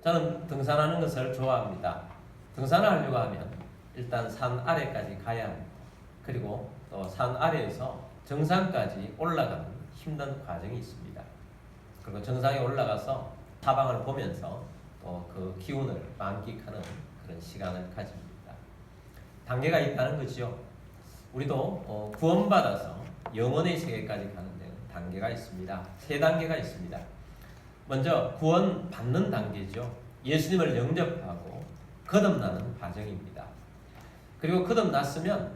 저는 등산하는 것을 좋아합니다. 등산을 하려고 하면 일단 산 아래까지 가야 합니다. 그리고 또 산 아래에서 정상까지 올라가는 힘든 과정이 있습니다. 그리고 정상에 올라가서 사방을 보면서 또 그 기운을 만끽하는 그런 시간을 가집니다. 단계가 있다는 거죠. 우리도 구원받아서 영원의 세계까지 가는 데는 단계가 있습니다. 세 단계가 있습니다. 먼저 구원받는 단계죠. 예수님을 영접하고 거듭나는 과정입니다. 그리고 거듭났으면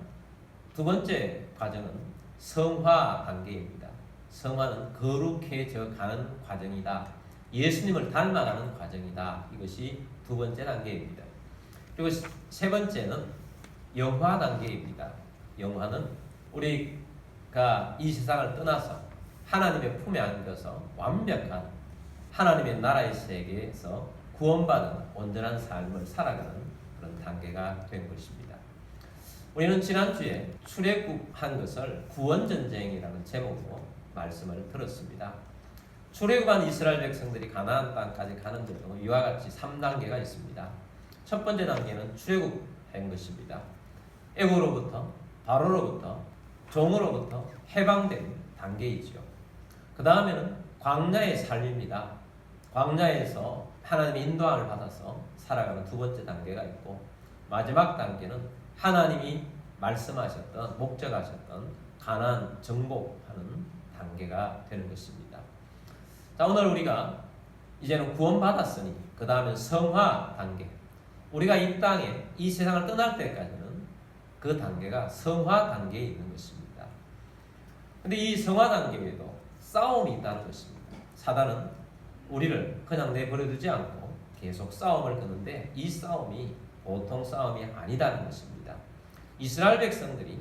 두 번째 과정은 성화 단계입니다. 성화는 거룩해져 가는 과정이다. 예수님을 닮아가는 과정이다. 이것이 두 번째 단계입니다. 그리고 세 번째는 영화 단계입니다. 영화는 우리가 이 세상을 떠나서 하나님의 품에 안겨서 완벽한 하나님의 나라의 세계에서 구원받은 온전한 삶을 살아가는 그런 단계가 된 것입니다. 우리는 지난주에 출애굽한 것을 구원전쟁이라는 제목으로 말씀을 들었습니다. 출애굽한 이스라엘 백성들이 가나안 땅까지 가는 데도 이와 같이 3단계가 있습니다. 첫 번째 단계는 출애굽한 것입니다. 애국으로부터 바로로부터 종으로부터 해방된 단계이죠. 그 다음에는 광야의 삶입니다. 광야에서 하나님의 인도함을 받아서 살아가는 두 번째 단계가 있고, 마지막 단계는 하나님이 말씀하셨던 목적하셨던 가나안 정복하는 단계가 되는 것입니다. 자, 오늘 우리가 이제는 구원받았으니 그 다음에 성화 단계, 우리가 이 땅에 이 세상을 떠날 때까지는 그 단계가 성화 단계에 있는 것입니다. 근데 이 성화 단계에도 싸움이 있다는 것입니다. 사단은 우리를 그냥 내버려두지 않고 계속 싸움을 거는데 이 싸움이 보통 싸움이 아니다는 것입니다. 이스라엘 백성들이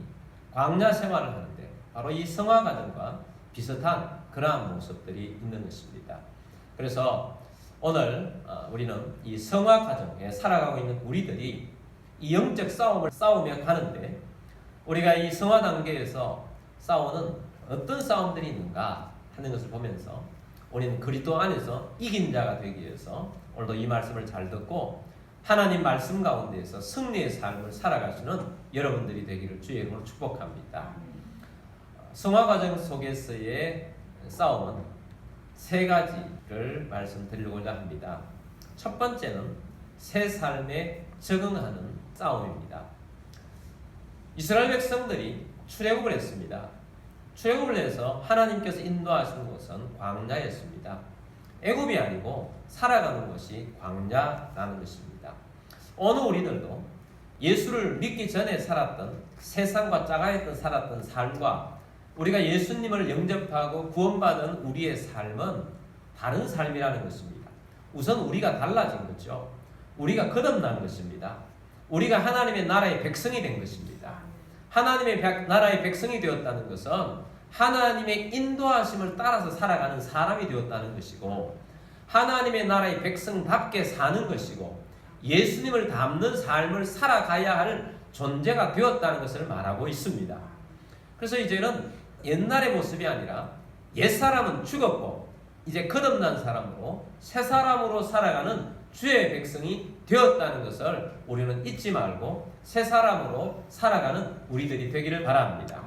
광야 생활을 하는데 바로 이 성화 과정과 비슷한 그러한 모습들이 있는 것입니다. 그래서 오늘 우리는 이 성화 과정에 살아가고 있는 우리들이 이 영적 싸움을 싸우며 가는데, 우리가 이 성화 단계에서 싸우는 어떤 싸움들이 있는가 하는 것을 보면서 우리는 그리스도 안에서 이긴 자가 되기 위해서 오늘도 이 말씀을 잘 듣고 하나님 말씀 가운데에서 승리의 삶을 살아가시는 여러분들이 되기를 주의 이름으로 축복합니다. 성화 과정 속에서의 싸움은 세 가지를 말씀드리고자 합니다. 첫 번째는 새 삶에 적응하는 싸움입니다. 이스라엘 백성들이 출애굽을 했습니다. 출애굽을 해서 하나님께서 인도하시는 곳은 광야였습니다. 애굽이 아니고 살아가는 것이 광야라는 것입니다. 오늘 우리들도 예수를 믿기 전에 살았던, 세상과 짜가했던 살았던 삶과 우리가 예수님을 영접하고 구원받은 우리의 삶은 다른 삶이라는 것입니다. 우선 우리가 달라진 거죠. 우리가 거듭난 것입니다. 우리가 하나님의 나라의 백성이 된 것입니다. 하나님의 나라의 백성이 되었다는 것은 하나님의 인도하심을 따라서 살아가는 사람이 되었다는 것이고, 하나님의 나라의 백성답게 사는 것이고, 예수님을 닮는 삶을 살아가야 할 존재가 되었다는 것을 말하고 있습니다. 그래서 이제는 옛날의 모습이 아니라 옛사람은 죽었고 이제 거듭난 사람으로 새 사람으로 살아가는 주의 백성이 되었다는 것을 우리는 잊지 말고 새 사람으로 살아가는 우리들이 되기를 바랍니다.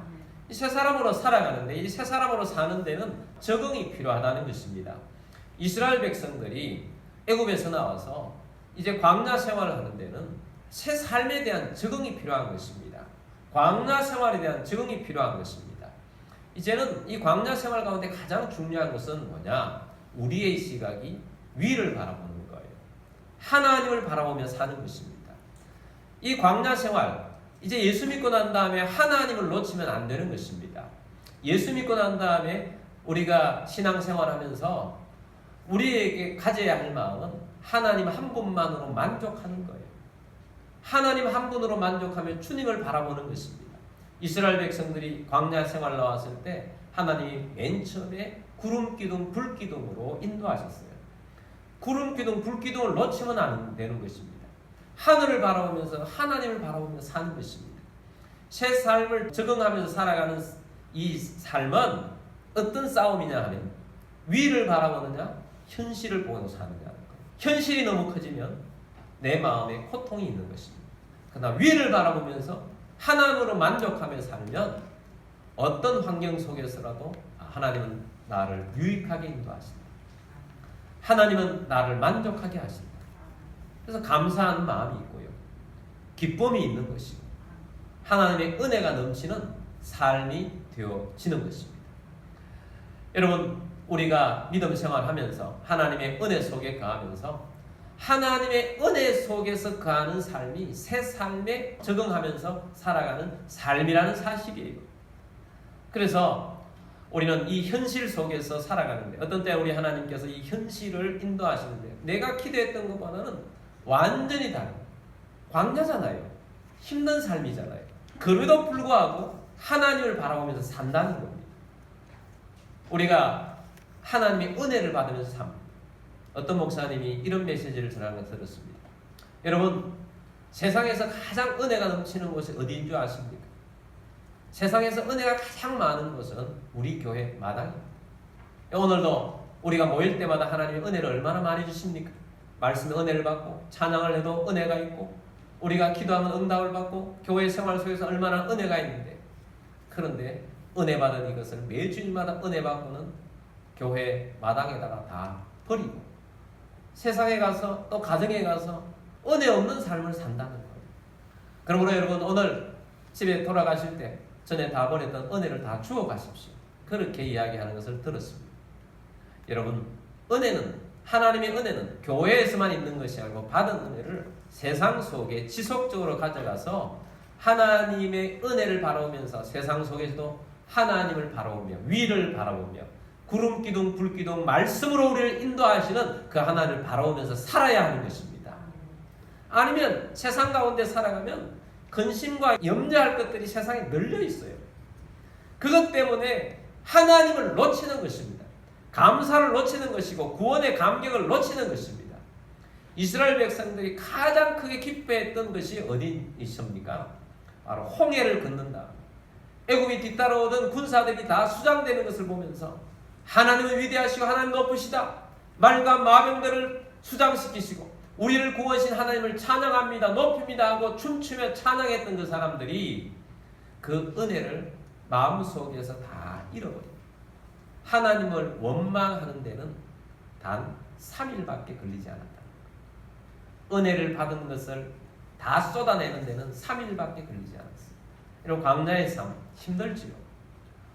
새 사람으로 살아가는데, 이 새 사람으로 사는 데는 적응이 필요하다는 것입니다. 이스라엘 백성들이 애굽에서 나와서 이제 광야 생활을 하는 데는 새 삶에 대한 적응이 필요한 것입니다. 광야 생활에 대한 적응이 필요한 것입니다. 이제는 이 광야 생활 가운데 가장 중요한 것은 뭐냐? 우리의 시각이 위를 바라보는 거예요. 하나님을 바라보며 사는 것입니다. 이 광야 생활, 이제 예수 믿고 난 다음에 하나님을 놓치면 안 되는 것입니다. 예수 믿고 난 다음에 우리가 신앙생활하면서 우리에게 가져야 할 마음은 하나님 한 분만으로 만족하는 거예요. 하나님 한 분으로 만족하며 주님을 바라보는 것입니다. 이스라엘 백성들이 광야 생활 나왔을 때 하나님이 맨 처음에 구름 기둥, 불 기둥으로 인도하셨어요. 구름 기둥, 불 기둥을 놓치면 안 되는 것입니다. 하늘을 바라보면서 하나님을 바라보면서 사는 것입니다. 새 삶을 적응하면서 살아가는 이 삶은 어떤 싸움이냐 하면 위를 바라보느냐, 현실을 보고 사느냐는 거예요. 현실이 너무 커지면 내 마음에 고통이 있는 것입니다. 그러나 위를 바라보면서 하나님으로 만족하며 살면 어떤 환경 속에서라도 하나님은 나를 유익하게 인도하신다. 하나님은 나를 만족하게 하신다. 그래서 감사하는 마음이 있고요. 기쁨이 있는 것이고 하나님의 은혜가 넘치는 삶이 되어지는 것입니다. 여러분, 우리가 믿음 생활하면서 하나님의 은혜 속에 거하면서 하나님의 은혜 속에서 거하는 삶이 새 삶에 적응하면서 살아가는 삶이라는 사실이에요. 그래서 우리는 이 현실 속에서 살아가는데 어떤 때 우리 하나님께서 이 현실을 인도하시는데 내가 기대했던 것보다는 완전히 다른 광야잖아요. 힘든 삶이잖아요. 그럼에도 불구하고 하나님을 바라보면서 산다는 겁니다. 우리가 하나님의 은혜를 받으면서 삽니다. 어떤 목사님이 이런 메시지를 전하는 걸 들었습니다. 여러분, 세상에서 가장 은혜가 넘치는 곳이 어디인 줄 아십니까? 세상에서 은혜가 가장 많은 곳은 우리 교회 마당입니다. 오늘도 우리가 모일 때마다 하나님의 은혜를 얼마나 많이 주십니까? 말씀의 은혜를 받고 찬양을 해도 은혜가 있고 우리가 기도하면 응답을 받고 교회 생활 속에서 얼마나 은혜가 있는데, 그런데 은혜 받은 이것을 매주일마다 은혜 받고는 교회 마당에다가 다 버리고 세상에 가서 또 가정에 가서 은혜 없는 삶을 산다는 거예요. 그러므로 여러분, 오늘 집에 돌아가실 때 전에 다 버렸던 은혜를 다 주워 가십시오. 그렇게 이야기하는 것을 들었습니다. 여러분, 은혜는, 하나님의 은혜는 교회에서만 있는 것이 아니고 받은 은혜를 세상 속에 지속적으로 가져가서 하나님의 은혜를 바라보면서 세상 속에서도 하나님을 바라보며 위를 바라보며 구름 기둥 불 기둥 말씀으로 우리를 인도하시는 그 하나님을 바라보면서 살아야 하는 것입니다. 아니면 세상 가운데 살아가면 근심과 염려할 것들이 세상에 널려 있어요. 그것 때문에 하나님을 놓치는 것입니다. 감사를 놓치는 것이고 구원의 감격을 놓치는 것입니다. 이스라엘 백성들이 가장 크게 기뻐했던 것이 어디 있습니까? 바로 홍해를 건넌다. 애굽이 뒤따라오던 군사들이 다 수장되는 것을 보면서 하나님은 위대하시고 하나님 높으시다. 말과 마병들을 수장시키시고 우리를 구원하신 하나님을 찬양합니다. 높입니다 하고 춤추며 찬양했던 그 사람들이 그 은혜를 마음속에서 다 잃어버립니다. 하나님을 원망하는 데는 단 3일밖에 걸리지 않았다. 은혜를 받은 것을 다 쏟아내는 데는 3일밖에 걸리지 않았어요. 여러분, 광야의 삶 힘들지요.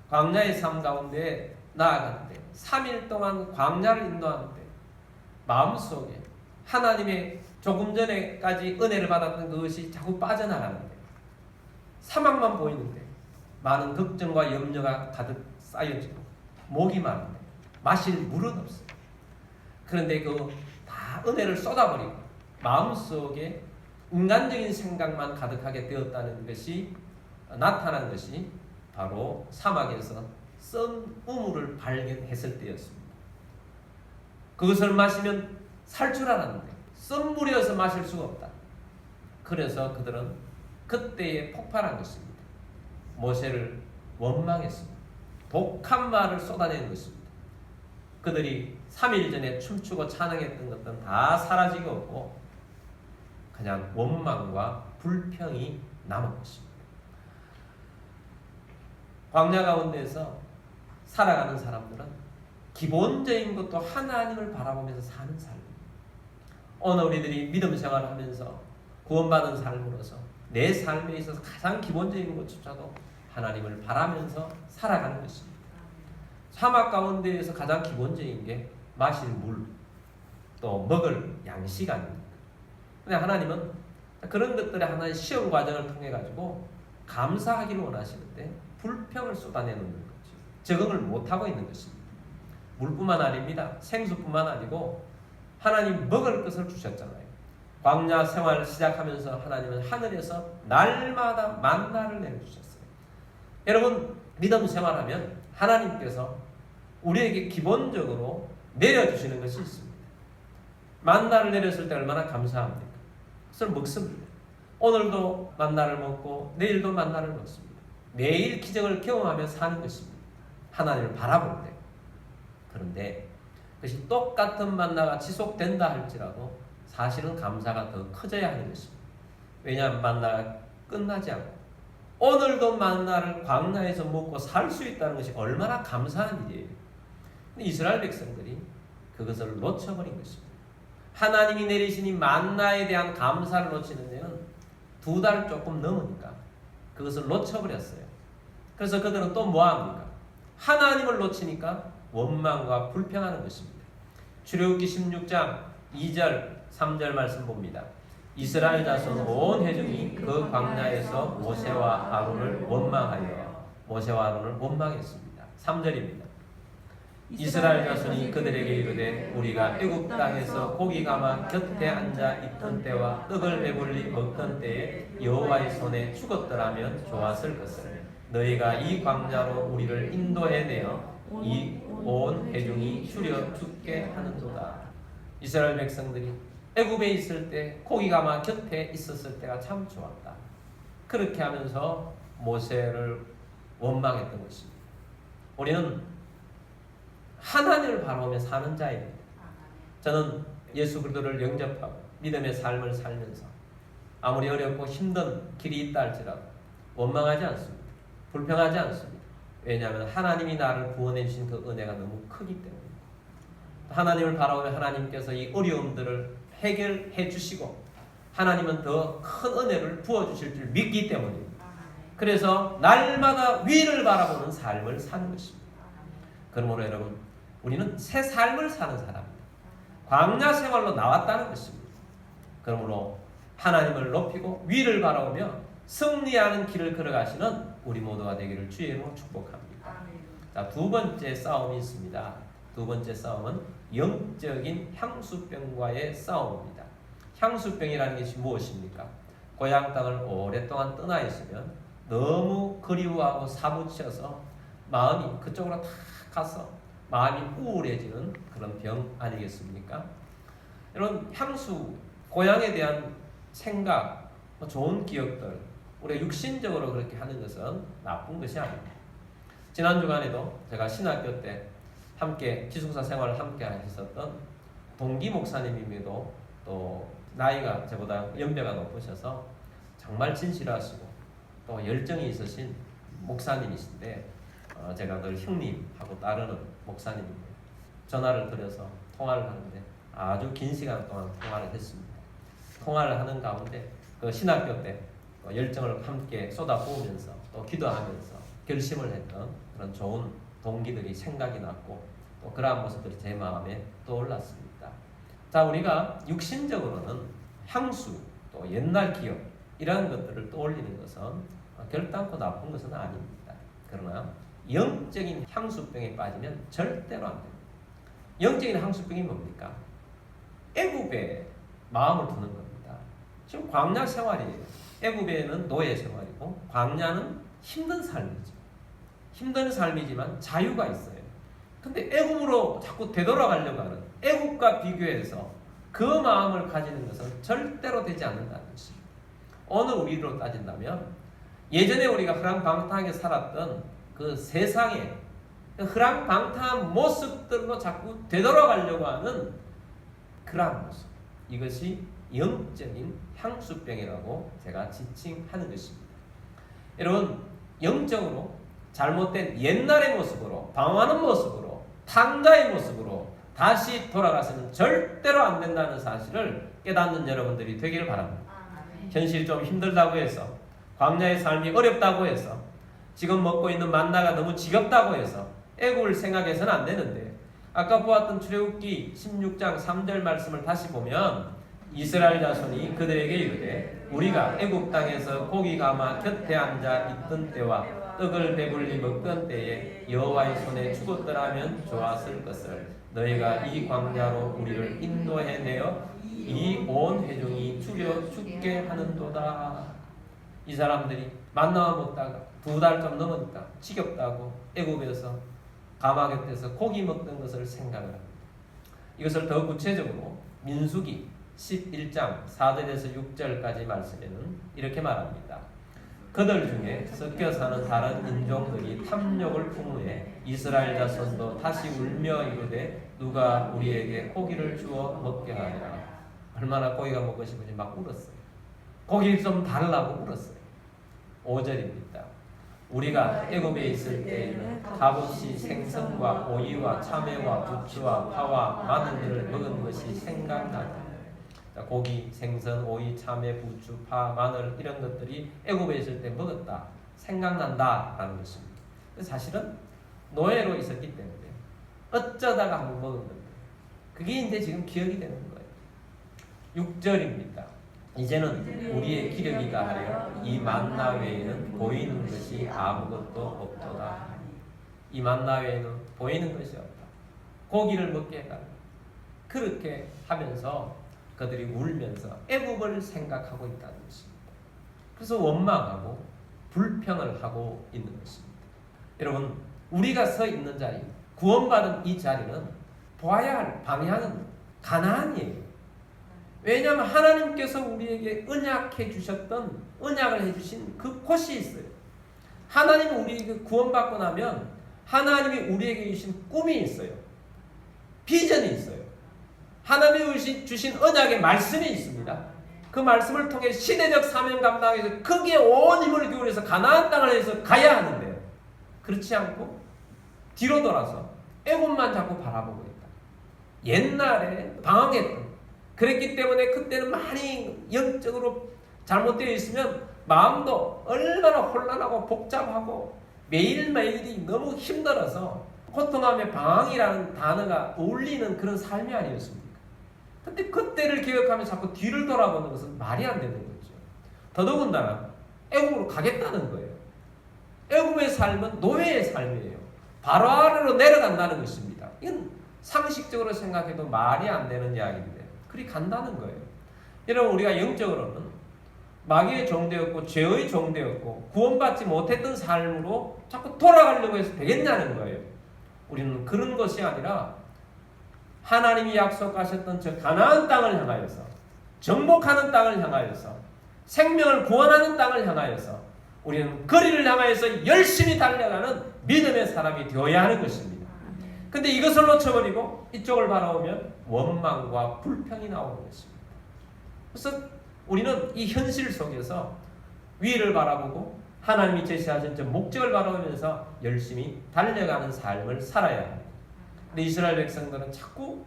광야의 삶 가운데 나아가는데 3일 동안 광야를 인도하는데 마음속에 하나님의 조금 전에까지 은혜를 받았던 그것이 자꾸 빠져나가는데 사막만 보이는데 많은 걱정과 염려가 가득 쌓여지고 목이 마른데 마실 물은 없어요. 그런데 그 다 은혜를 쏟아버리고 마음속에 인간적인 생각만 가득하게 되었다는 것이 나타난 것이 바로 사막에서 썬 우물을 발견했을 때였습니다. 그것을 마시면 살 줄 알았는데 썬 물이어서 마실 수가 없다. 그래서 그들은 그때에 폭발한 것입니다. 모세를 원망했습니다. 독한 말을 쏟아낸 것입니다. 그들이 3일 전에 춤추고 찬양했던 것들은 다 사라지고 없고 그냥 원망과 불평이 남은 것입니다. 광야 가운데서 살아가는 사람들은 기본적인 것도 하나님을 바라보면서 사는 삶입니다. 오늘 우리들이 믿음 생활을 하면서 구원받은 삶으로서 내 삶에 있어서 가장 기본적인 것조차도 하나님을 바라면서 살아가는 것입니다. 사막 가운데에서 가장 기본적인 게 마실 물, 또 먹을 양식 아닙니까? 근데 하나님은 그런 것들의 하나의 시험 과정을 통해 가지고 감사하기를 원하시는데 불평을 쏟아내는 거죠. 적응을 못하고 있는 것입니다. 물뿐만 아닙니다. 생수뿐만 아니고 하나님 먹을 것을 주셨잖아요. 광야 생활을 시작하면서 하나님은 하늘에서 날마다 만나를 내려주셨어요. 여러분, 믿음 생활하면 하나님께서 우리에게 기본적으로 내려주시는 것이 있습니다. 만나를 내렸을 때 얼마나 감사합니까? 그것을 먹습니다. 오늘도 만나를 먹고 내일도 만나를 먹습니다. 매일 기적을 경험하며 사는 것입니다. 하나님을 바라볼 때. 그런데 그것이 똑같은 만나가 지속된다 할지라도 사실은 감사가 더 커져야 하는 것입니다. 왜냐하면 만나가 끝나지 않고 오늘도 만나를 광야에서 먹고 살 수 있다는 것이 얼마나 감사한 일이에요. 근데 이스라엘 백성들이 그것을 놓쳐버린 것입니다. 하나님이 내리신 이 만나에 대한 감사를 놓치는 데는 2달 조금 넘으니까 그것을 놓쳐버렸어요. 그래서 그들은 또 뭐합니까? 하나님을 놓치니까 원망과 불평하는 것입니다. 출애굽기 16장 2절 3절 말씀 봅니다. 이스라엘 자손 온 회중이 그 광야에서 모세와 아론을 원망하여 모세와 아론을 원망했습니다. 3절입니다. 이스라엘 자손이 그들에게 이르되 우리가 애굽 땅에서 고기 감아 곁에 앉아 있던 때와 떡을 배불리 먹던 때에 여호와의 손에 죽었더라면 좋았을 것을 너희가 이 광야로 우리를 인도해내어 이 온 회중이 추려 죽게 하는도다. 이스라엘 백성들이 애굽에 있을 때 고기 감아 곁에 있었을 때가 참 좋았다. 그렇게 하면서 모세를 원망했던 것입니다. 우리는 하나님을 바라보며 사는 자입니다. 저는 예수 그리스도를 영접하고 믿음의 삶을 살면서 아무리 어렵고 힘든 길이 있다 할지라도 원망하지 않습니다. 불평하지 않습니다. 왜냐하면 하나님이 나를 구원해 주신 그 은혜가 너무 크기 때문입니다. 하나님을 바라보며 하나님께서 이 어려움들을 해결해 주시고 하나님은 더 큰 은혜를 부어주실 줄 믿기 때문입니다. 그래서 날마다 위를 바라보는 삶을 사는 것입니다. 그러므로 여러분, 우리는 새 삶을 사는 사람입니다. 광야 생활로 나왔다는 것입니다. 그러므로 하나님을 높이고 위를 바라보며 승리하는 길을 걸어가시는 우리 모두가 되기를 주의 이름으로 축복합니다. 자, 2번째 싸움이 있습니다. 2번째 싸움은 영적인 향수병과의 싸움입니다. 향수병이라는 것이 무엇입니까? 고향 땅을 오랫동안 떠나 있으면 너무 그리워하고 사무쳐서 마음이 그쪽으로 다 가서 마음이 우울해지는 그런 병 아니겠습니까? 이런 향수, 고향에 대한 생각, 좋은 기억들, 우리가 육신적으로 그렇게 하는 것은 나쁜 것이 아닙니다. 지난 주간에도 제가 신학교 때 함께 기숙사 생활을 함께 하셨던 동기 목사님임에도 또 나이가 저보다 연배가 높으셔서 정말 진실하시고 또 열정이 있으신 목사님이신데 제가 늘 형님하고 따르는 목사님입니다. 전화를 드려서 통화를 하는데 아주 긴 시간 동안 통화를 했습니다. 통화를 하는 가운데 그 신학교 때 열정을 함께 쏟아부으면서 또 기도하면서 결심을 했던 그런 좋은 동기들이 생각이 났고 또 그러한 모습들이 제 마음에 떠올랐습니다. 자, 우리가 육신적으로는 향수, 또 옛날 기억 이러한 것들을 떠올리는 것은 결단코 나쁜 것은 아닙니다. 그러나 영적인 향수병에 빠지면 절대로 안 됩니다. 영적인 향수병이 뭡니까? 애굽에 마음을 두는 겁니다. 지금 광야 생활이에요. 애굽에는 노예 생활이고 광야는 힘든 삶이죠. 힘든 삶이지만 자유가 있어요. 근데 애굽으로 자꾸 되돌아가려고 하는 애굽과 비교해서 그 마음을 가지는 것은 절대로 되지 않는다는 것입니다. 오늘 우리로 따진다면 예전에 우리가 흐랑방탕하게 살았던 그 세상의 그 흐랑방탕한 모습들로 자꾸 되돌아가려고 하는 그러한 모습, 이것이 영적인 향수병이라고 제가 지칭하는 것입니다. 여러분, 영적으로 잘못된 옛날의 모습으로, 방황하는 모습으로, 탕자의 모습으로 다시 돌아가서는 절대로 안 된다는 사실을 깨닫는 여러분들이 되기를 바랍니다. 현실이 좀 힘들다고 해서, 광야의 삶이 어렵다고 해서, 지금 먹고 있는 만나가 너무 지겹다고 해서 애굽을 생각해서는 안 되는데, 아까 보았던 출애굽기 16장 3절 말씀을 다시 보면 이스라엘 자손이 그들에게 이르되 우리가 애굽 땅에서 고기 감아 곁에 앉아 있던 때와 떡을 배불리 먹던 때에 여호와의 손에 죽었더라면 좋았을 것을 너희가 이 광야로 우리를 인도해내어 이 온 회중이 추려 죽게 하는도다. 이 사람들이 만나와 먹다가 2달 좀 넘으니까 지겹다고 애굽에서 가마 곁에서 고기 먹던 것을 생각을 합니다. 이것을 더 구체적으로 민수기 11장 4절에서 6절까지 말씀에는 이렇게 말합니다. 그들 중에 섞여 사는 다른 인종들이 탐욕을 품으에 이스라엘 자손도 다시 울며 이르되 누가 우리에게 고기를 주어 먹게 하리라. 얼마나 고기가 먹고 싶은지 막 울었어요. 고기 좀 달라고 울었어요. 5절입니다. 우리가 애굽에 있을 때에는 값없이 생선과 오이와 참외와 부추와 파와 마늘들을 먹은 것이 생각나다. 고기, 생선, 오이, 참외, 부추, 파, 마늘 이런 것들이 애굽에 있을 때 먹었다. 생각난다라는 것입니다. 사실은 노예로 있었기 때문에 어쩌다가 한번 먹은 겁니다. 그게 이제 지금 기억이 되는 거예요. 6절입니다. 이제는 우리의 기력이 다하여 이 만나 외에는 보이는 것이 아무것도 없도다. 이 만나 외에는 보이는 것이 없다. 고기를 먹게 해달라. 그렇게 하면서 그들이 울면서 애굽을 생각하고 있다는 것입니다. 그래서 원망하고 불평을 하고 있는 것입니다. 여러분, 우리가 서 있는 자리, 구원받은 이 자리는 보아야 할 방향은 가나안이에요. 왜냐하면 하나님께서 우리에게 언약해 주셨던, 언약을 해주신 그 곳이 있어요. 하나님이 우리에게 구원받고 나면 하나님이 우리에게 주신 꿈이 있어요. 비전이 있어요. 하나님이 주신 언약의 말씀이 있습니다. 그 말씀을 통해 시대적 사명 감당해서 거기에 온 힘을 기울여서 가나안 땅을 해서 가야 하는데요. 그렇지 않고 뒤로 돌아서 애굽만 자꾸 바라보고 있다. 옛날에 방황했던, 그랬기 때문에 그때는 많이 영적으로 잘못되어 있으면 마음도 얼마나 혼란하고 복잡하고 매일매일이 너무 힘들어서 고통하며 방황이라는 단어가 어울리는 그런 삶이 아니었습니까? 근데 그때를 기억하며 자꾸 뒤를 돌아보는 것은 말이 안 되는 거죠. 더더군다나 애굽으로 가겠다는 거예요. 애굽의 삶은 노예의 삶이에요. 바로 아래로 내려간다는 것입니다. 이건 상식적으로 생각해도 말이 안 되는 이야기인데 그리 간다는 거예요. 여러분, 우리가 영적으로는 마귀의 종되었고 죄의 종되었고 구원받지 못했던 삶으로 자꾸 돌아가려고 해서 되겠냐는 거예요. 우리는 그런 것이 아니라 하나님이 약속하셨던 저 가나안 땅을 향하여서, 정복하는 땅을 향하여서, 생명을 구원하는 땅을 향하여서 우리는 거리를 향하여서 열심히 달려가는 믿음의 사람이 되어야 하는 것입니다. 근데 이것을 놓쳐버리고 이쪽을 바라보면 원망과 불평이 나오는 것입니다. 그래서 우리는 이 현실 속에서 위를 바라보고 하나님이 제시하신 저 목적을 바라보면서 열심히 달려가는 삶을 살아야 합니다. 근데 이스라엘 백성들은 자꾸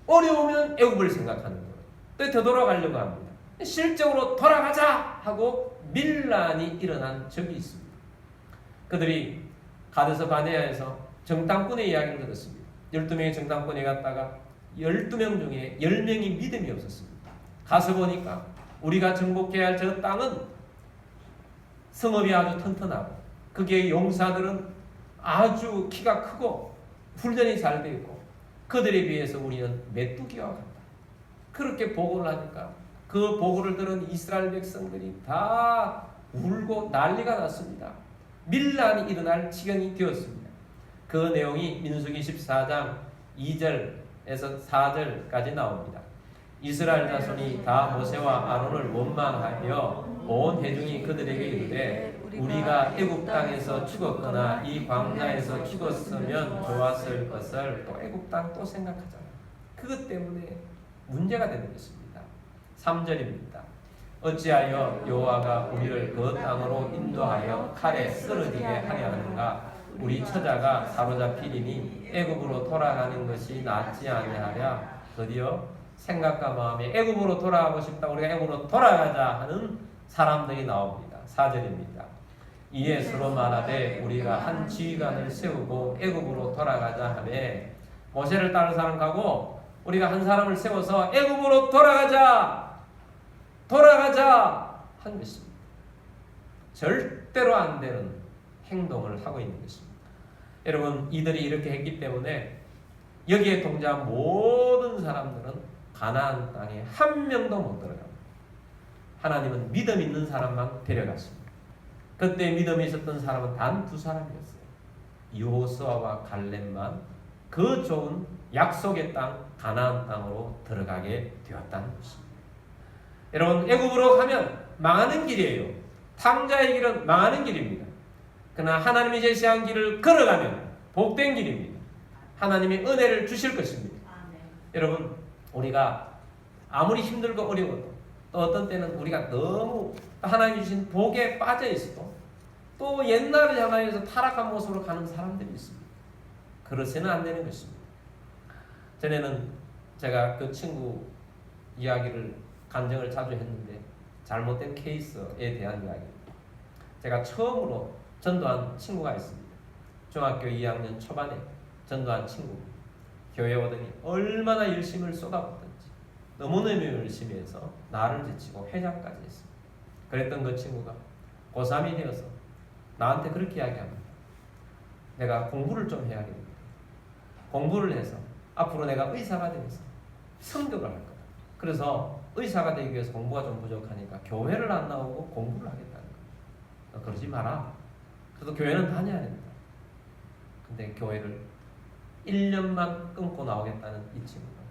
어려우면 애굽을 생각하는 거예요. 또 되돌아가려고 합니다. 실적으로 돌아가자 하고 밀란이 일어난 적이 있습니다. 그들이 가데스 바네아에서 정탐꾼의 이야기를 들었습니다. 12명의 정탐꾼에 갔다가 12명 중에 10명이 믿음이 없었습니다. 가서 보니까 우리가 정복해야 할 저 땅은 성읍이 아주 튼튼하고 거기에 용사들은 아주 키가 크고 훈련이 잘 되어 있고 그들에 비해서 우리는 메뚜기와 같다. 그렇게 보고를 하니까 그 보고를 들은 이스라엘 백성들이 다 울고 난리가 났습니다. 밀란이 일어날 지경이 되었습니다. 그 내용이 민수기 14장 2절에서 4절까지 나옵니다. 이스라엘 자손이 다 모세와 아론을 원망하여 온 회중이 그들에게 이르되 우리가 애굽 땅에서 죽었거나 이 광야에서 죽었으면 좋았을 것을 또 애굽 땅 또 생각하잖아요. 그것 때문에 문제가 되는 것입니다. 3절입니다. 어찌하여 여호와가 우리를 그 땅으로 인도하여 칼에 쓰러지게 하려 하는가? 우리 처자가 사로잡히리니 애굽으로 돌아가는 것이 낫지 아니하랴. 드디어 생각과 마음이 애굽으로 돌아가고 싶다. 우리가 애굽으로 돌아가자 하는 사람들이 나옵니다. 4절입니다. 이에 서로 말하되 우리가 한 지휘관을 세우고 애굽으로 돌아가자 하매 모세를 따른 사람 가고 우리가 한 사람을 세워서 애굽으로 돌아가자 한 것입니다. 절대로 안 되는 행동을 하고 있는 것입니다. 여러분, 이들이 이렇게 했기 때문에 여기에 동조한 모든 사람들은 가나안 땅에 한 명도 못 들어갑니다. 하나님은 믿음 있는 사람만 데려갔습니다. 그때 믿음이 있었던 사람은 단 2사람이었어요. 여호수아와 갈렙만 그 좋은 약속의 땅 가나안 땅으로 들어가게 되었다는 것입니다. 여러분, 애굽으로 가면 망하는 길이에요. 탕자의 길은 망하는 길입니다. 그러나 하나님이 제시한 길을 걸어가면 복된 길입니다. 하나님이 은혜를 주실 것입니다. 여러분, 우리가 아무리 힘들고 어려워도 또 어떤 때는 우리가 너무 하나님이 주신 복에 빠져 있어도 또 옛날을 향하여서 타락한 모습으로 가는 사람들이 있습니다. 그러서는 안 되는 것입니다. 전에는 제가 그 친구 이야기를 간증을 자주 했는데 잘못된 케이스에 대한 이야기입니다. 제가 처음으로 전도한 친구가 있습니다. 중학교 2학년 초반에 전도한 친구. 교회 오더니 얼마나 열심을 쏟아붓던지 너무너무 열심히 해서 나를 제치고 회장까지 했습니다. 그랬던 그 친구가 고3이 되어서 나한테 그렇게 이야기합니다. 내가 공부를 좀 해야겠다. 공부를 해서 앞으로 내가 의사가 되면서 성격을 할 거다. 그래서 의사가 되기 위해서 공부가 좀 부족하니까 교회를 안 나오고 공부를 하겠다는 거야. 그러지 마라. 그래도 교회는 다녀야 된다. 근데 교회를 1년만 끊고 나오겠다는 이 친구가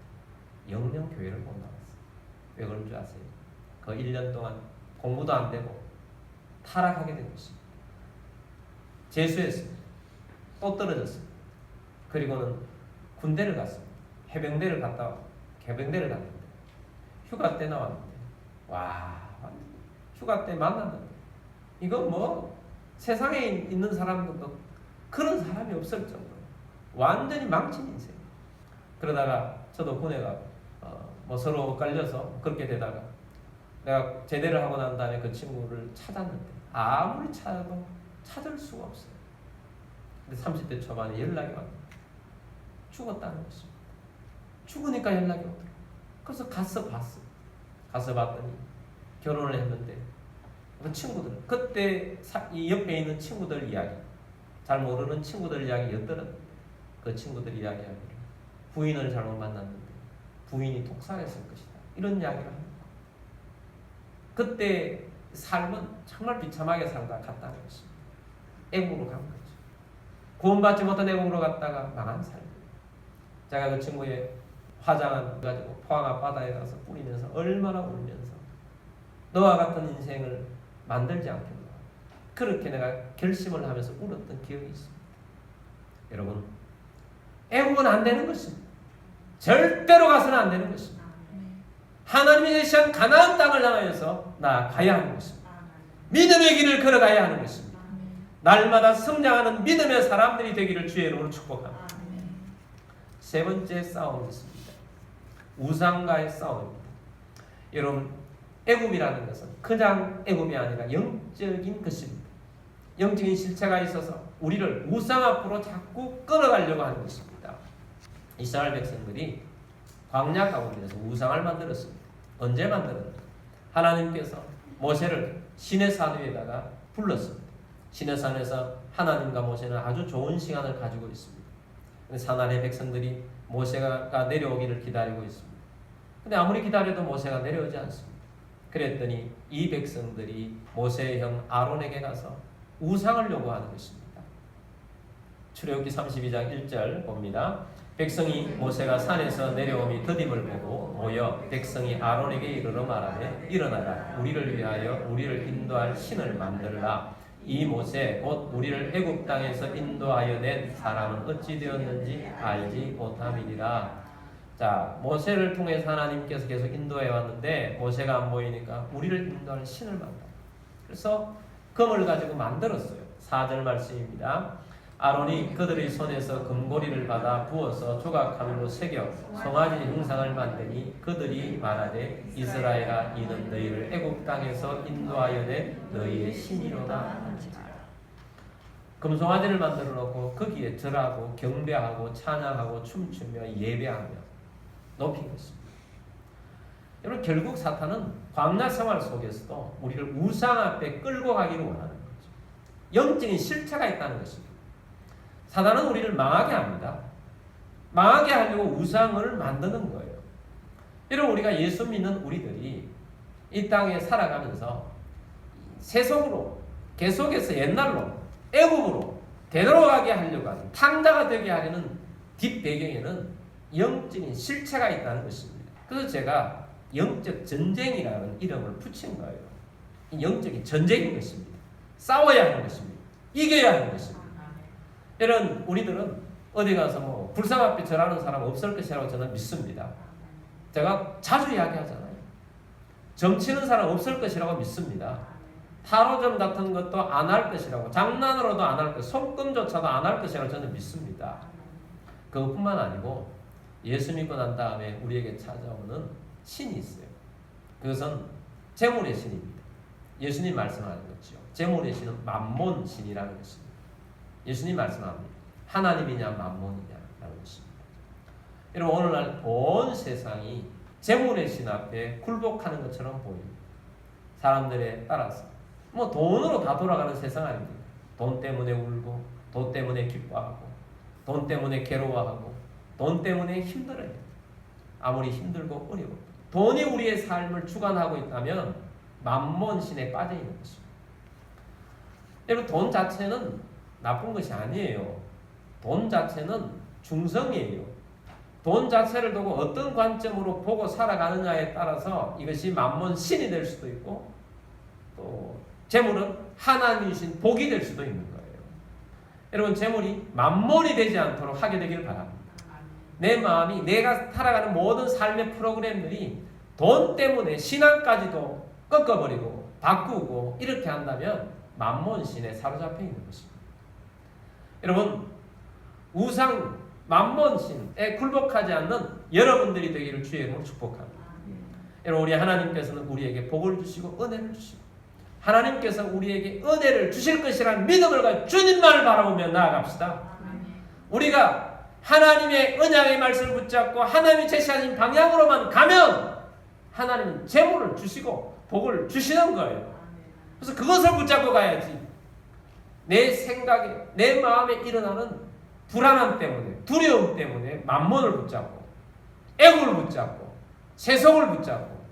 영영 교회를 못 나왔어요. 왜 그런 줄 아세요? 그 1년 동안 공부도 안 되고 타락하게 된 것입니다. 재수했습니다. 또 떨어졌습니다. 그리고는 군대를 갔습니다. 해병대를 갔다 개병대를 갔는데 휴가 때 나왔는데 와, 휴가 때 만났는데 이건 뭐 세상에 있는 사람들도 그런 사람이 없을 정도로 완전히 망친 인생. 그러다가 저도 군에 가고 뭐 서로 깔려서 그렇게 되다가 내가 제대를 하고 난 다음에 그 친구를 찾았는데 아무리 찾아도 찾을 수가 없어요. 근데 30대 초반에 연락이 왔는데 죽었다는 것입니다. 죽으니까 연락이 오더라고요. 그래서 가서 봤어요. 가서 봤더니 결혼을 했는데 그 친구들 그때 이 옆에 있는 친구들 이야기 잘 모르는 친구들 이야기 엿들었는데 그 친구들 이야기하기를 부인을 잘못 만났는데 부인이 독살했을 것이다. 이런 이야기를 합니다. 그때 삶은 정말 비참하게 살다 갔다는 것입니다. 애국으로 간 거죠. 구원받지 못한 애국으로 갔다가 망한 삶. 제가 그 친구의 화장을 가지고 포항 앞바다에 가서 뿌리면서 얼마나 울면서 너와 같은 인생을 만들지 않겠나. 그렇게 내가 결심을 하면서 울었던 기억이 있습니다. 여러분, 애국은 안 되는 것입니다. 절대로 가서는 안 되는 것입니다. 하나님이 제시한 가나안 땅을 향하여서 나아가야 하는 것입니다. 믿음의 길을 걸어가야 하는 것입니다. 날마다 성장하는 믿음의 사람들이 되기를 주의 이름으로 축복합니다. 세 번째 싸움이 있습니다. 우상과의 싸움입니다. 여러분, 애굽이라는 것은 그냥 애굽이 아니라 영적인 것입니다. 영적인 실체가 있어서 우리를 우상 앞으로 자꾸 끌어가려고 하는 것입니다. 이스라엘 백성들이 광야 가운데서 우상을 만들었습니다. 언제 만들었는가? 하나님께서 모세를 시내 산 위에다가 불렀습니다. 시내 산에서 하나님과 모세는 아주 좋은 시간을 가지고 있습니다. 산 아래 백성들이 모세가 내려오기를 기다리고 있습니다. 근데 아무리 기다려도 모세가 내려오지 않습니다. 그랬더니 이 백성들이 모세의 형 아론에게 가서 우상을 요구하는 것입니다. 출애굽기 32장 1절 봅니다. 백성이 모세가 산에서 내려오미 더딤을 보고 모여 백성이 아론에게 이르러 말하되 일어나라 우리를 위하여 우리를 인도할 신을 만들라. 이 모세 곧 우리를 애굽 땅에서 인도하여 낸 사람은 어찌 되었는지 알지 못함이니라. 자, 모세를 통해서 하나님께서 계속 인도해 왔는데 모세가 안 보이니까 우리를 인도할 신을 만들어. 그래서 금을 가지고 만들었어요. 4절 말씀입니다. 아론이 그들의 손에서 금고리를 받아 부어서 조각하늘로 새겨 송아지 형상을 만드니 그들이 말하되 이스라엘아 이는 너희를 애굽 땅에서 인도하여 낸 너희의 신이로다. 금송아지를 만들어 놓고 거기에 절하고 경배하고 찬양하고 춤추며 예배하며 높인 것입니다. 여러분, 결국 사탄은 광야 생활 속에서도 우리를 우상 앞에 끌고 가기를 원하는 거죠. 영적인 실체가 있다는 것입니다. 사단은 우리를 망하게 합니다. 망하게 하려고 우상을 만드는 거예요. 여러분, 우리가 예수 믿는 우리들이 이 땅에 살아가면서 세속으로 계속해서 옛날로 애굽으로 되돌아가게 하려고 하는 탕자가 되게 하려는 뒷배경에는 영적인 실체가 있다는 것입니다. 그래서 제가 영적 전쟁이라는 이름을 붙인 거예요. 이 영적인 전쟁인 것입니다. 싸워야 하는 것입니다. 이겨야 하는 것입니다. 이런 우리들은 어디 가서 뭐 불상 앞에 절하는 사람 없을 것이라고 저는 믿습니다. 제가 자주 이야기하잖아요. 점치는 사람 없을 것이라고 믿습니다. 타로점 같은 것도 안 할 것이라고, 장난으로도 안 할 것, 손금조차도 안 할 것이라고 저는 믿습니다. 그것뿐만 아니고 예수 믿고 난 다음에 우리에게 찾아오는 신이 있어요. 그것은 재물의 신입니다. 예수님 말씀하는 거죠. 재물의 신은 만몬 신이라는 것입니다. 예수님 말씀합니다. 하나님이냐 만몬이냐라는 것입니다. 여러분, 오늘날 온 세상이 재물의 신 앞에 굴복하는 것처럼 보입니다. 사람들에 따라서 뭐 돈으로 다 돌아가는 세상 아닙니까? 돈 때문에 울고, 돈 때문에 기뻐하고, 돈 때문에 괴로워하고, 돈 때문에 힘들어요. 아무리 힘들고 어려워, 돈이 우리의 삶을 주관하고 있다면 만몬 신에 빠져 있는 것입니다. 여러분, 돈 자체는 나쁜 것이 아니에요. 돈 자체는 중성이에요. 돈 자체를 두고 어떤 관점으로 보고 살아가느냐에 따라서 이것이 만몬 신이 될 수도 있고, 또 재물은 하나님이 주신 복이 될 수도 있는 거예요. 여러분, 재물이 만몬이 되지 않도록 하게 되길 바랍니다. 내 마음이, 내가 살아가는 모든 삶의 프로그램들이 돈 때문에 신앙까지도 꺾어버리고 바꾸고 이렇게 한다면 만몬 신에 사로잡혀 있는 것입니다. 여러분, 우상 만몬 신에 굴복하지 않는 여러분들이 되기를 주의 이름으로 축복합니다. 여러분, 우리 하나님께서는 우리에게 복을 주시고 은혜를 주시고, 하나님께서 우리에게 은혜를 주실 것이라는 믿음을 가지고 주님만을 바라보며 나아갑시다. 우리가 하나님의 언약의 말씀을 붙잡고 하나님이 제시하신 방향으로만 가면 하나님은 재물을 주시고 복을 주시는 거예요. 그래서 그것을 붙잡고 가야지. 내 생각에, 내 마음에 일어나는 불안함 때문에, 두려움 때문에 만몬을 붙잡고, 애국을 붙잡고, 세속을 붙잡고,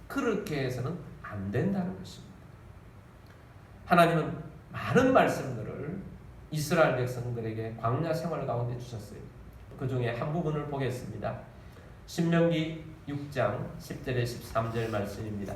그렇게 해서는 안 된다는 것입니다. 하나님은 많은 말씀들을 이스라엘 백성들에게 광야 생활 가운데 주셨어요. 그 중에 한 부분을 보겠습니다. 신명기 6장 10절에 13절 말씀입니다.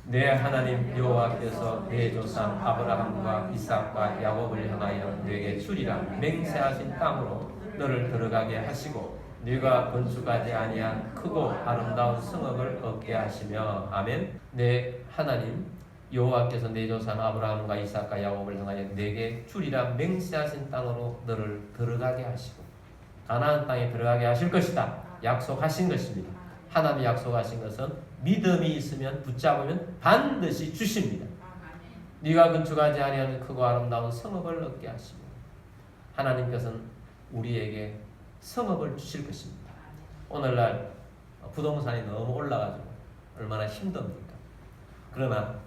내 하나님 여호와께서 내 조상 아브라함과 이삭과 야곱을 향하여 내게 주리라 맹세하신 땅으로 너를 들어가게 하시고 네가 건축하지 아니한 크고 아름다운 성읍을 얻게 하시며. 아멘. 내 하나님 여호와께서 내 조상 아브라함과 이삭과 야곱을 향하여 내게 주리라 맹세하신 땅으로 너를 들어가게 하시고, 가나안 땅에 들어가게 하실 것이다. 약속하신 것입니다. 하나님이 약속하신 것은 믿음이 있으면, 붙잡으면 반드시 주십니다. 네가 건축하지 아니하는 크고 아름다운 성읍을 얻게 하시고, 하나님께서는 우리에게 성읍을 주실 것입니다. 오늘날 부동산이 너무 올라가지고 얼마나 힘듭니까? 그러나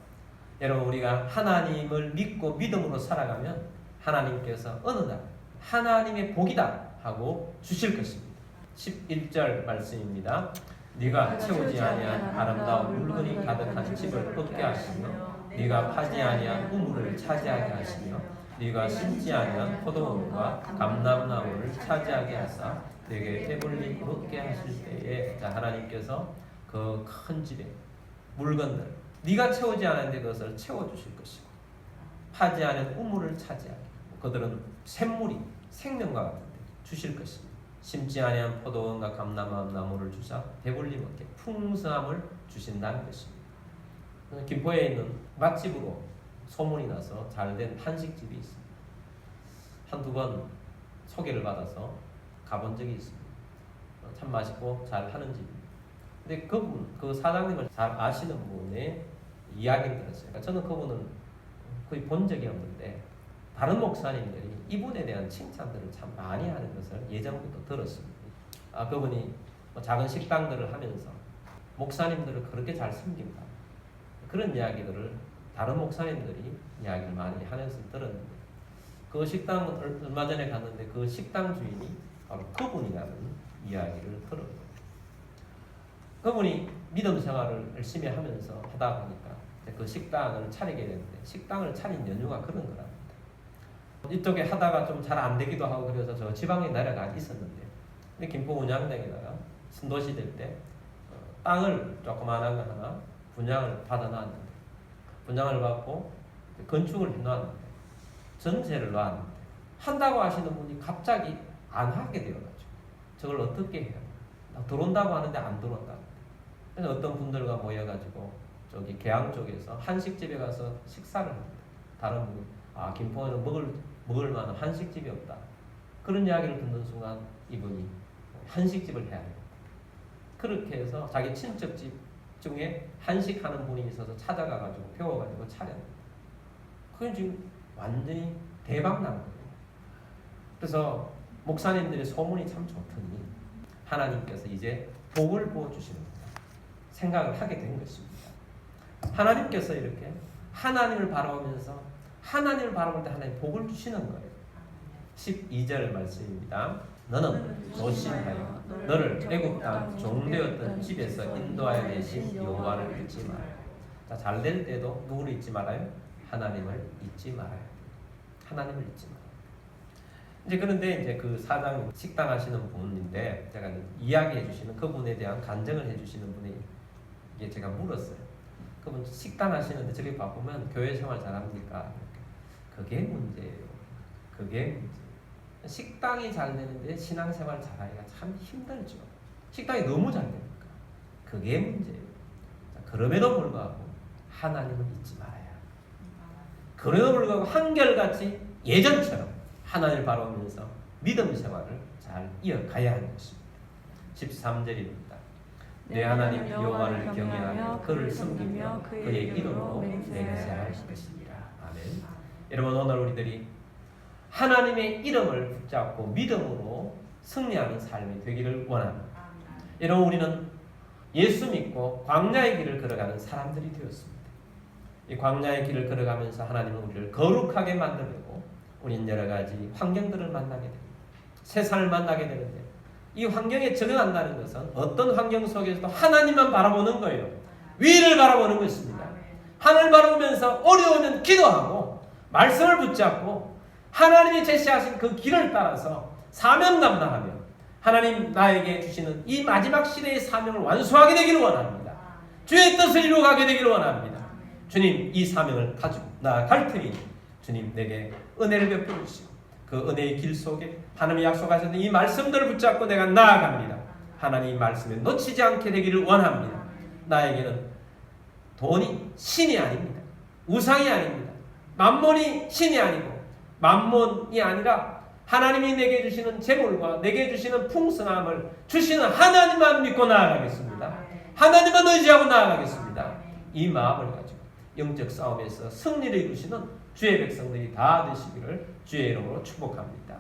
여러분, 우리가 하나님을 믿고 믿음으로 살아가면 하나님께서 어느 날 하나님의 복이다 하고 주실 것입니다. 11절 말씀입니다. 네가 채우지 아니한 아름다운 물건이 가득한 집을 얻게 하시며 네가 파지 아니한 우물을 차지하게 하시며 네가 심지 아니한 포도원과 감람나무를 차지하게 하사 네게 배불리 얻게 하실 때에, 자, 하나님께서 그 큰 집에 물건들, 네가 채우지 않았는데 그것을 채워주실 것이고, 파지 않은 우물을 차지하게, 그들은 샘물이 생명과 같은데 주실 것입니다. 심지 아니한 포도원과 감람나무를 주사 배불리 먹게 풍성함을 주신다는 것입니다. 김포에 있는 맛집으로 소문이 나서 잘된 한식집이 있습니다. 한두 번 소개를 받아서 가본 적이 있습니다. 참 맛있고 잘 하는 집입니다. 근데 그 사장님을 잘 아시는 분의 이야기를 들었어요. 그러니까 저는 그분은 거의 본 적이 없는데 다른 목사님들이 이분에 대한 칭찬들을 참 많이 하는 것을 예전부터 들었습니다. 그분이 작은 식당들을 하면서 목사님들을 그렇게 잘 섬긴다, 그런 이야기들을 다른 목사님들이 이야기를 많이 하면서 들었는데, 그 식당은 얼마 전에 갔는데 그 식당 주인이 바로 그분이라는 이야기를 들었어요. 그분이 믿음 생활을 열심히 하면서 하다 보니까 그 식당을 차리게 됐는데, 식당을 차린 연유가 그런 거랍니다. 이쪽에 하다가 좀 잘 안 되기도 하고 그래서 저 지방에 내려가 있었는데, 근데 김포 운양장에다가 신도시 될 때 땅을 조그마한 거 하나 분양을 받아놨는데 분양을 받고 건축을 해놨는데, 전세를 놨는데, 한다고 하시는 분이 갑자기 안 하게 되어가지고 저걸 어떻게 해야 되나? 들어온다고 하는데 안 들어온다. 그래서 어떤 분들과 모여가지고 저기 계양 쪽에서 한식집에 가서 식사를 합니다. 다른 분이 김포에는 먹을 만한 한식집이 없다. 그런 이야기를 듣는 순간 이분이 한식집을 해야 됩니다. 그렇게 해서 자기 친척집 중에 한식하는 분이 있어서 찾아가가지고 배워가지고 차렸습니다. 그건 지금 완전히 대박 난 거예요. 그래서 목사님들의 소문이 참 좋더니 하나님께서 이제 복을 부어주시는 거예요. 생각을 하게 된 것입니다. 하나님께서 이렇게 하나님을 바라보면서 하나님을 바라볼 때 하나님 복을 주시는 거예요. 12절 말씀입니다. 너는 조심하여 너를 애굽 땅 종되었던 집에서 인도하여 내신 여호와를 잊지 말아요. 자, 잘 될 때도 누구를 잊지 말아요? 하나님을 잊지 말아요. 하나님을 잊지 말아요. 이제 그런데 이제 그 사장 식당 하시는 분인데 제가 이야기해 주시는 그분에 대한 간증을 해 주시는 분이 이게 제가 물었어요. 그분 식당 하시는데 저렇게 바쁘면 교회 생활 잘합니까? 그게 문제예요. 그게 문제. 식당이 잘 되는데 신앙생활 잘하기가 참 힘들죠. 식당이 너무 잘 되니까. 그게 문제예요. 자, 그럼에도 불구하고 하나님을 잊지 말아야. 그럼에도 불구하고 한결같이 예전처럼 하나님을 바라보면서 믿음 생활을 잘 이어가야 하는 것입니다. 13절입니다. 내 하나님 여호와를 경외하며 그를 섬기며 그의 이름으로 맹세할 것입니다. 아멘. 여러분, 오늘 우리들이 하나님의 이름을 붙잡고 믿음으로 승리하는 삶이 되기를 원합니다. 여러분, 우리는 예수 믿고 광야의 길을 걸어가는 사람들이 되었습니다. 이 광야의 길을 걸어가면서 하나님은 우리를 거룩하게 만들고 우리는 여러 가지 환경들을 만나게 됩니다. 세상을 만나게 되는데 이 환경에 적응한다는 것은 어떤 환경 속에서도 하나님만 바라보는 거예요. 위를 바라보는 것입니다. 하늘 바라보면서 어려우면 기도하고 말씀을 붙잡고 하나님이 제시하신 그 길을 따라서 사명 감당하며 하나님 나에게 주시는 이 마지막 시대의 사명을 완수하게 되기를 원합니다. 주의 뜻을 이루어가게 되기를 원합니다. 주님, 이 사명을 가지고 나아갈 테니 주님 내게 은혜를 베풀어 주시고 그 은혜의 길 속에 하나님이 약속하셨던 이 말씀들을 붙잡고 내가 나아갑니다. 하나님 말씀에 놓치지 않게 되기를 원합니다. 나에게는 돈이 신이 아닙니다. 우상이 아닙니다. 만몬이 신이 아니고 만몬이 아니라 하나님이 내게 주시는 재물과 내게 주시는 풍성함을 주시는 하나님만 믿고 나아가겠습니다. 하나님만 의지하고 나아가겠습니다. 이 마음을 가지고 영적 싸움에서 승리를 이루시는 주의 백성들이 다 되시기를 주의 이름으로 축복합니다.